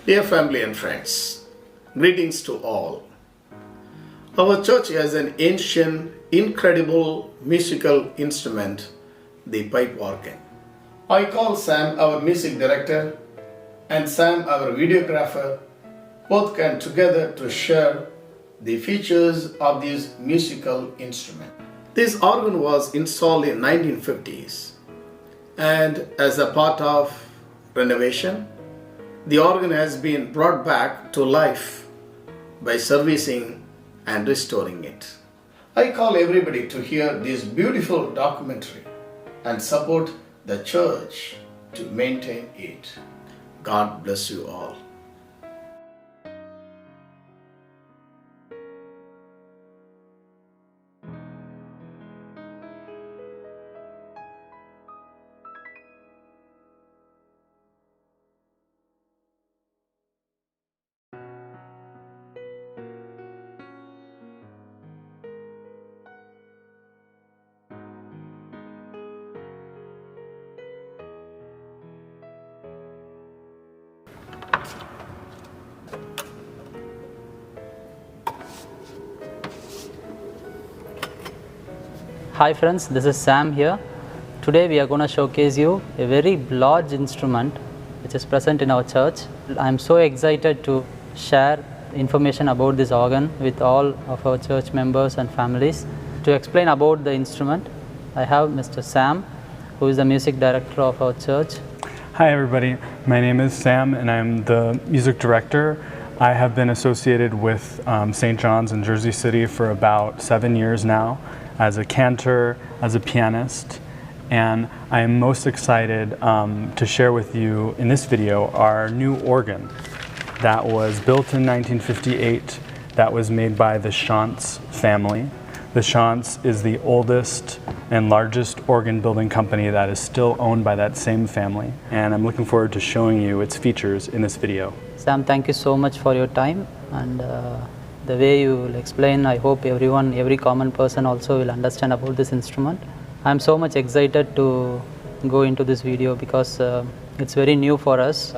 Dear family and friends, greetings to all. Our church has an ancient, incredible musical instrument, the Pipeorgan. I call Sam our music director and Sam our videographer. Both came together to share the features of this musical instrument. This organ was installed in 1950s, and as a part of renovation, the organ has been brought back to life by servicing and restoring it. I call everybody to hear this beautiful documentary and support the church to maintain it. God bless you all. Hi friends, this is Sam here. Today we are going to showcase you a very large instrument which is present in our church. I am so excited to share information about this organ with all of our church members and families. To explain about the instrument, I have Mr. Sam, who is the music director of our church. Hi everybody, my name is Sam and I'm the music director. I have been associated with St. John's in Jersey City for about 7 years now, as a cantor, as a pianist, and I am most excited to share with you in this video our new organ that was built in 1958, that was made by the Schantz family. The Schantz is the oldest and largest organ building company that is still owned by that same family, and I'm looking forward to showing you its features in this video. Sam, thank you so much for your time, and the way you will explain, I hope every common person also will understand about this instrument. I am so much excited to go into this video because it's very new for us.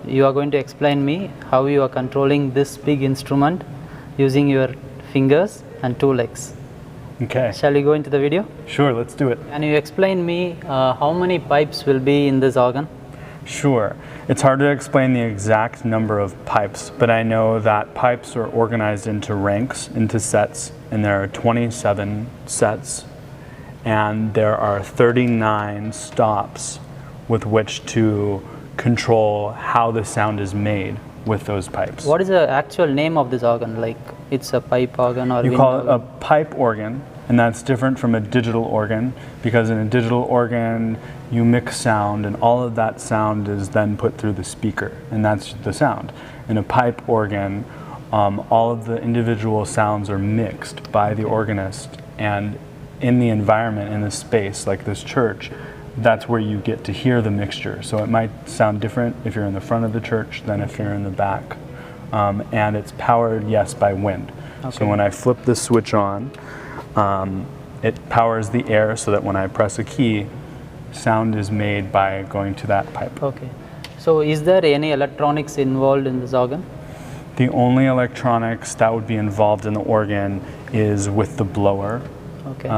You are going to explain me how you are controlling this big instrument using your fingers and 2 legs. Okay. Shall we go into the video? Sure, let's do it. Can you explain me how many pipes will be in this organ? Sure. It's hard to explain the exact number of pipes, but I know that pipes are organized into ranks, into sets, and there are 27 sets, and there are 39 stops with which to control how the sound is made with those pipes. What is the actual name of this organ? Like, it's a pipe organ or you wind call it a organ? pipe organ, and that's different from a digital organ, because in a digital organ you mix sound and all of that sound is then put through the speaker, and that's the sound. In a pipe organ, all of the individual sounds are mixed by the organist, and in the environment, in the space like this church, that's where you get to hear the mixture. So it might sound different if you're in the front of the church than if you're in the back. And it's powered, yes, by wind. Okay. So when I flip the switch on, it powers the air so that when I press a key, sound is made by going to that pipe. Okay. So is there any electronics involved in this organ? The only electronics that would be involved in the organ is with the blower. Okay.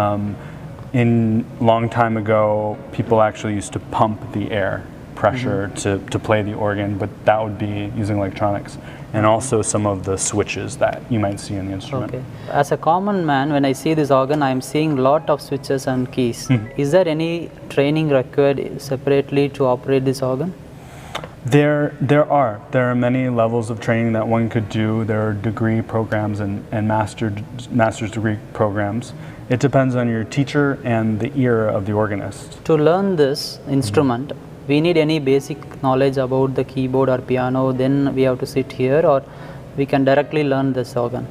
In long time ago, people actually used to pump the air pressure to play the organ, but that would be using electronics, and also some of the switches that you might see in the instrument. Okay. As a common man, when I see this organ, I am seeing lot of switches and keys. Is there any training required separately to operate this organ? There are many levels of training that one could do. There are degree programs and master's degree programs. It depends on your teacher and the ear of the organist. To learn this instrument, we need any basic knowledge about the keyboard or piano, then we have to sit here, or we can directly learn this organ?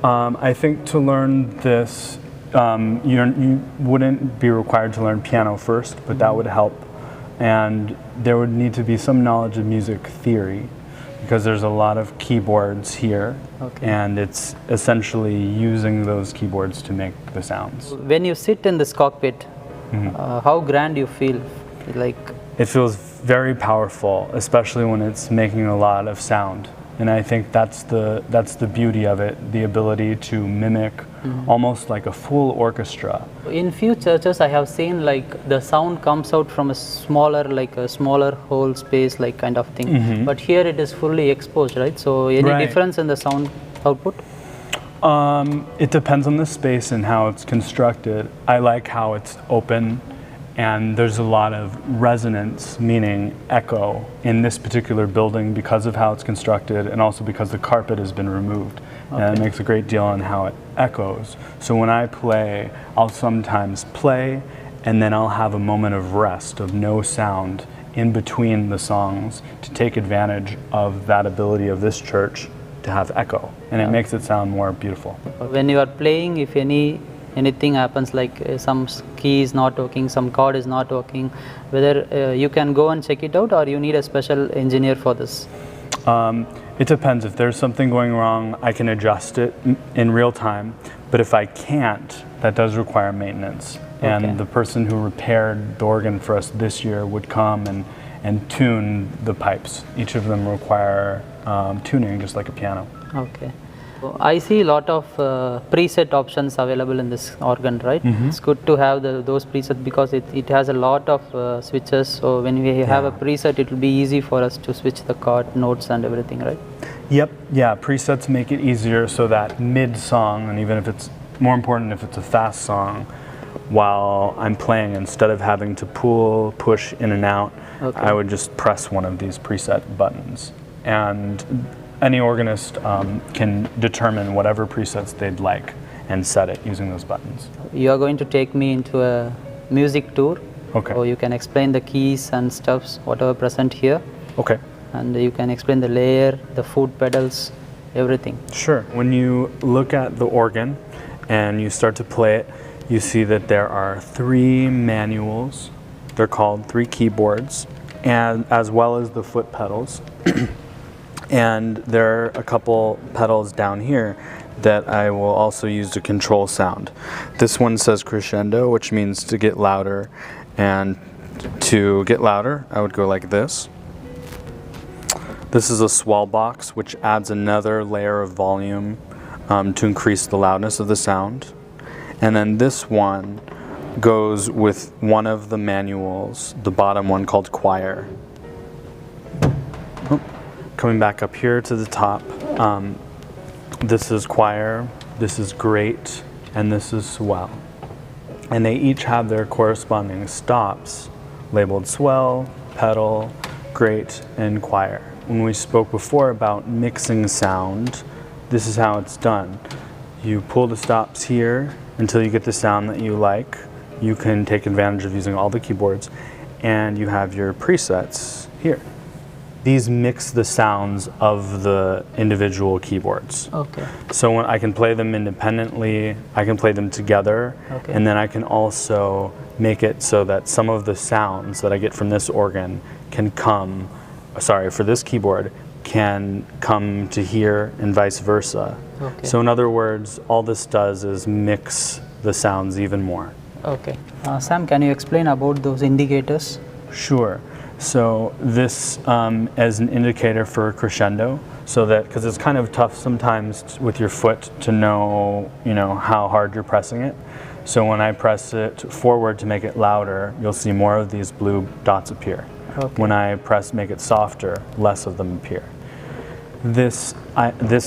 I think to learn this, you wouldn't be required to learn piano first, but that would help. And there would need to be some knowledge of music theory, because there's a lot of keyboards here, okay, and it's essentially using those keyboards to make the sounds. When you sit in this cockpit, how grand you feel? Like, it feels very powerful, especially when it's making a lot of sound. And I think that's the beauty of it, the ability to mimic almost like a full orchestra. In few churches I have seen like the sound comes out from a smaller hole space like kind of thing. But here it is fully exposed, right? So any difference in the sound output? It depends on the space and how it's constructed. I like how it's open and there's a lot of resonance, meaning echo, in this particular building because of how it's constructed and also because the carpet has been removed. And it makes a great deal on how it echoes. So when I play, I'll sometimes play and then I'll have a moment of rest, of no sound in between the songs to take advantage of that ability of this church to have echo. And it makes it sound more beautiful. When you are playing, if anything happens, like some key is not working, some chord is not working, whether you can go and check it out or you need a special engineer for this? It depends. If there's something going wrong, I can adjust it in real time. But if I can't, that does require maintenance. And the person who repaired the organ for us this year would come and tune the pipes. Each of them require tuning, just like a piano. Okay. So I see a lot of preset options available in this organ, right? It's good to have those presets because it has a lot of switches. So when we have a preset, it will be easy for us to switch the chord, notes and everything, right? Yep, yeah, presets make it easier so that mid-song, and even if it's more important if it's a fast song, while I'm playing, instead of having to pull, push in and out, I would just press one of these preset buttons. And any organist can determine whatever presets they'd like and set it using those buttons. You are going to take me into a music tour. Okay. So you can explain the keys and stuffs, whatever present here. Okay. And you can explain the layer, the foot pedals, everything. Sure. When you look at the organ and you start to play it, you see that there are 3 manuals. They're called 3 keyboards, and as well as the foot pedals. And there are a couple pedals down here that I will also use to control sound. This one says crescendo, which means to get louder. And to get louder, I would go like this. This is a swell box, which adds another layer of volume to increase the loudness of the sound. And then this one goes with one of the manuals, the bottom one called choir. Coming back up here to the top, this is choir, this is great, and this is swell. And they each have their corresponding stops labeled swell, pedal, great, and choir. When we spoke before about mixing sound, this is how it's done. You pull the stops here until you get the sound that you like. You can take advantage of using all the keyboards, and you have your presets here. These mix the sounds of the individual keyboards. Okay. So when I can play them independently, I can play them together, and then I can also make it so that some of the sounds that I get from this organ can come, for this keyboard, can come to here and vice versa. Okay. So in other words, all this does is mix the sounds even more. Okay. Sam, can you explain about those indicators? Sure. So this as an indicator for crescendo, so that, because it's kind of tough sometimes with your foot to know, how hard you're pressing it. So when I press it forward to make it louder, you'll see more of these blue dots appear. Okay. When I press make it softer, less of them appear. This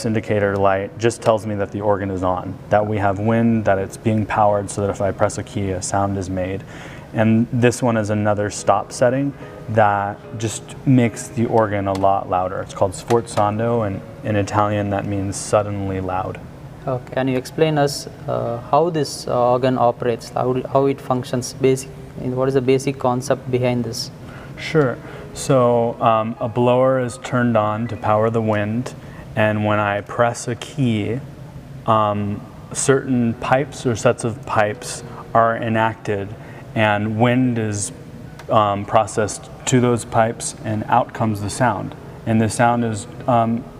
indicator light just tells me that the organ is on, that we have wind, that it's being powered, so that if I press a key, a sound is made. And this one is another stop setting that just makes the organ a lot louder. It's called sforzando, and in Italian that means suddenly loud. Okay. Can you explain us how this organ operates, how it functions, what is the basic concept behind this? Sure. So a blower is turned on to power the wind, and when I press a key, certain pipes or sets of pipes are enacted, and wind is processed to those pipes, and out comes the sound. And the sound is,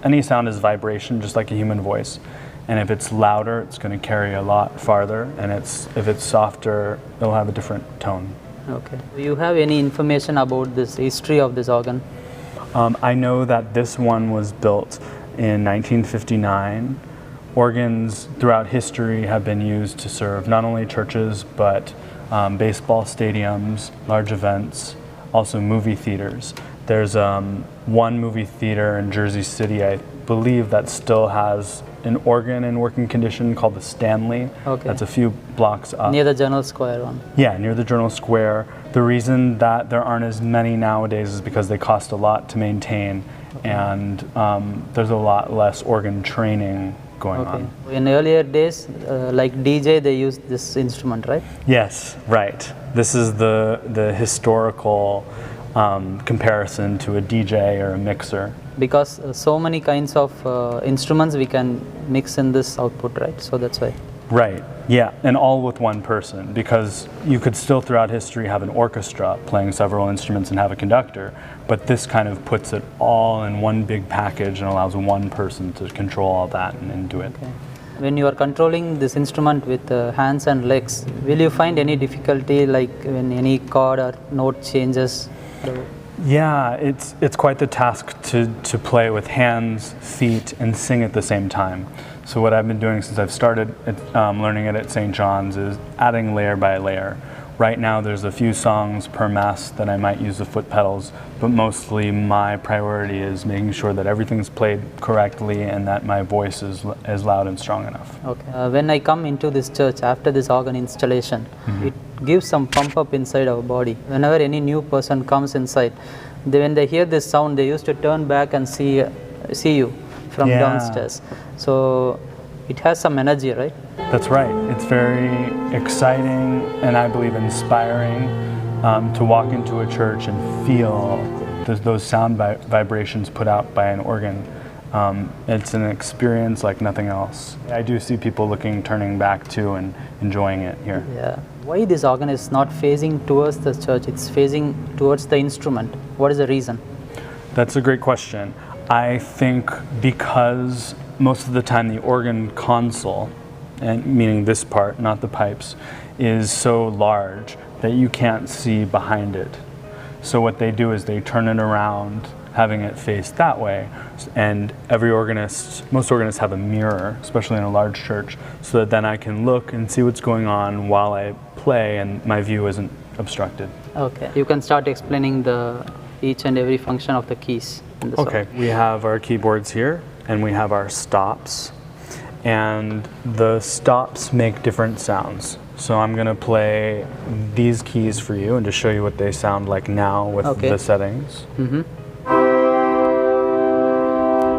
any sound is vibration, just like a human voice. And if it's louder, it's going to carry a lot farther, and if it's softer, it'll have a different tone. Okay. Do you have any information about this history of this organ? I know that this one was built in 1959. Organs throughout history have been used to serve not only churches, but baseball stadiums, large events, also movie theaters. There's one movie theater in Jersey City, I believe, that still has an organ in working condition called the Stanley. Okay. That's a few blocks up. Near the General Square one? Yeah, near the Journal Square. The reason that there aren't as many nowadays is because they cost a lot to maintain, and there's a lot less organ training going on. In earlier days, like DJ, they used this instrument, right? Yes, right. This is the historical comparison to a DJ or a mixer. Because so many kinds of instruments we can mix in this output, right? So that's why. Right, yeah, and all with one person, because you could still throughout history have an orchestra playing several instruments and have a conductor, but this kind of puts it all in one big package and allows one person to control all that and do it. Okay. When you are controlling this instrument with hands and legs, will you find any difficulty, like when any chord or note changes? Yeah, it's quite the task to play with hands, feet, and sing at the same time. So what I've been doing since I've started learning it at St. John's is adding layer by layer. Right now there's a few songs per mass that I might use the foot pedals, but mostly my priority is making sure that everything's played correctly and that my voice is loud and strong enough. Okay. When I come into this church after this organ installation, it gives some pump up inside our body. Whenever any new person comes inside, when they hear this sound, they used to turn back and see you from downstairs. So it has some energy, right? That's right. It's very exciting and I believe inspiring to walk into a church and feel those sound vibrations put out by an organ. It's an experience like nothing else. I do see people turning back to and enjoying it here. Yeah. Why this organ is not facing towards the church, it's facing towards the instrument? What is the reason? That's a great question. I think because most of the time the organ console, and meaning this part, not the pipes, is so large that you can't see behind it. So what they do is they turn it around, having it face that way, and most organists have a mirror, especially in a large church, so that then I can look and see what's going on while I play and my view isn't obstructed. Okay, you can start explaining each and every function of the keys. Okay, we have our keyboards here and we have our stops, and the stops make different sounds. So I'm going to play these keys for you and to show you what they sound like now with the settings.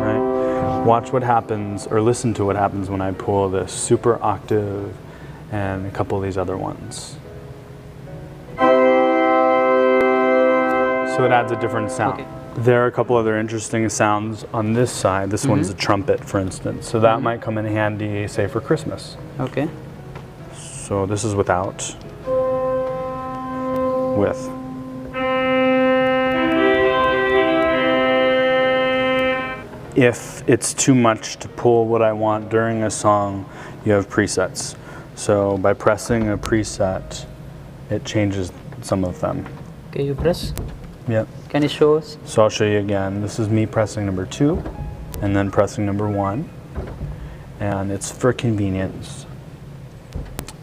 Right. Watch what happens, or listen to what happens when I pull this super octave and a couple of these other ones. So it adds a different sound. Okay. There are a couple other interesting sounds on this side. This one's a trumpet, for instance. So that might come in handy, say, for Christmas. Okay. So this is without. With. If it's too much to pull what I want during a song, you have presets. So by pressing a preset, it changes some of them. Okay, you press. Yep. Can you show us? So I'll show you again. This is me pressing number 2 and then pressing number 1. And it's for convenience.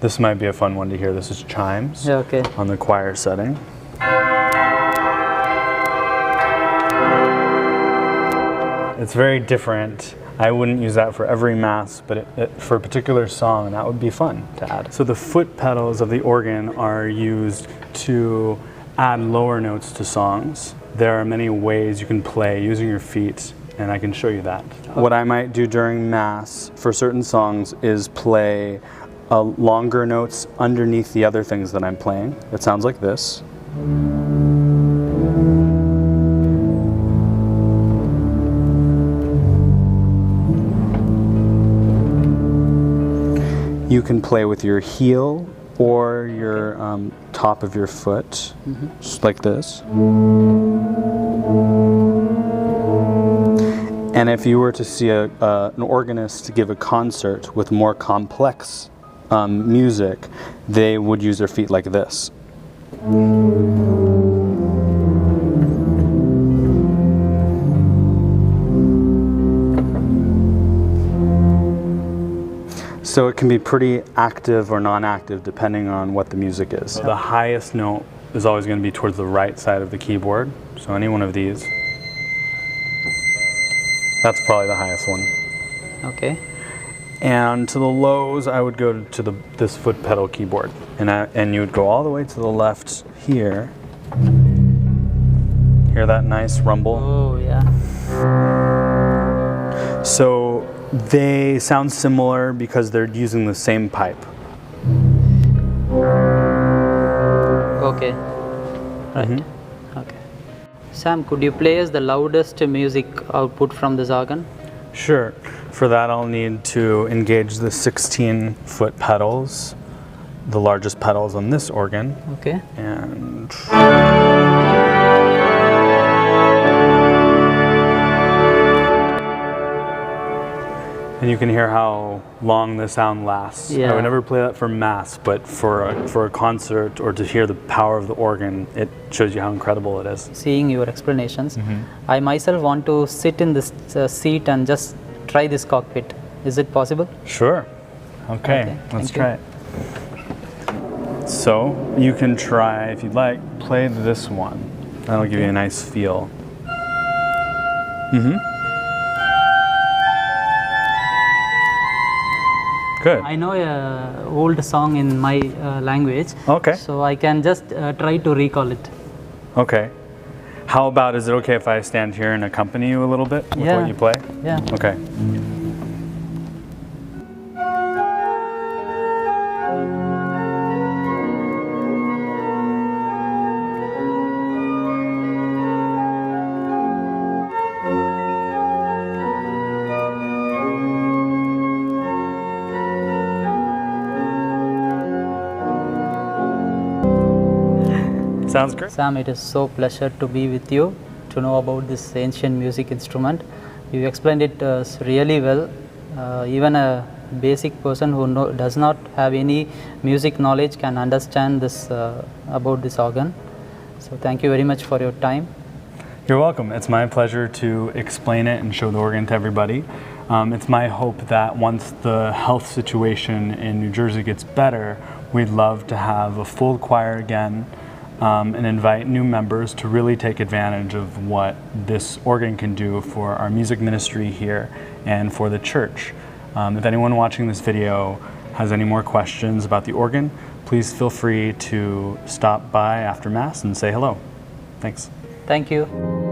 This might be a fun one to hear. This is chimes on the choir setting. It's very different. I wouldn't use that for every mass, but for a particular song, that would be fun to add. So the foot pedals of the organ are used to add lower notes to songs. There are many ways you can play using your feet, and I can show you that. What I might do during mass for certain songs is play longer notes underneath the other things that I'm playing. It sounds like this. You can play with your heel or your top of your foot, just like this. And if you were to see an organist give a concert with more complex music, they would use their feet like this. So it can be pretty active or non-active depending on what the music is. The highest note is always going to be towards the right side of the keyboard. So any one of these. That's probably the highest one. Okay. And to the lows, I would go to this foot pedal keyboard. And you would go all the way to the left here. Hear that nice rumble? Oh, yeah. So they sound similar because they're using the same pipe. Okay. Right. Okay. Sam, could you play us the loudest music output from this organ? Sure. For that, I'll need to engage the 16-foot pedals, the largest pedals on this organ. Okay. And you can hear how long the sound lasts. Yeah. I would never play that for mass, but for a concert or to hear the power of the organ, it shows you how incredible it is. Seeing your explanations, I myself want to sit in this seat and just try this cockpit. Is it possible? Sure. Okay, let's try it. So you can try, if you'd like, play this one. That'll give you a nice feel. Good. I know a old song in my language. Okay. So I can just try to recall it. Okay. How about, is it okay if I stand here and accompany you a little bit with what you play? Yeah. Okay. Sounds great. Sam, it is so pleasure to be with you, to know about this ancient music instrument. You explained it really well. Even a basic person who does not have any music knowledge can understand this about this organ. So thank you very much for your time. You're welcome. It's my pleasure to explain it and show the organ to everybody. It's my hope that once the health situation in New Jersey gets better, we'd love to have a full choir again. And invite new members to really take advantage of what this organ can do for our music ministry here and for the church. If anyone watching this video has any more questions about the organ, please feel free to stop by after Mass and say hello. Thanks. Thank you.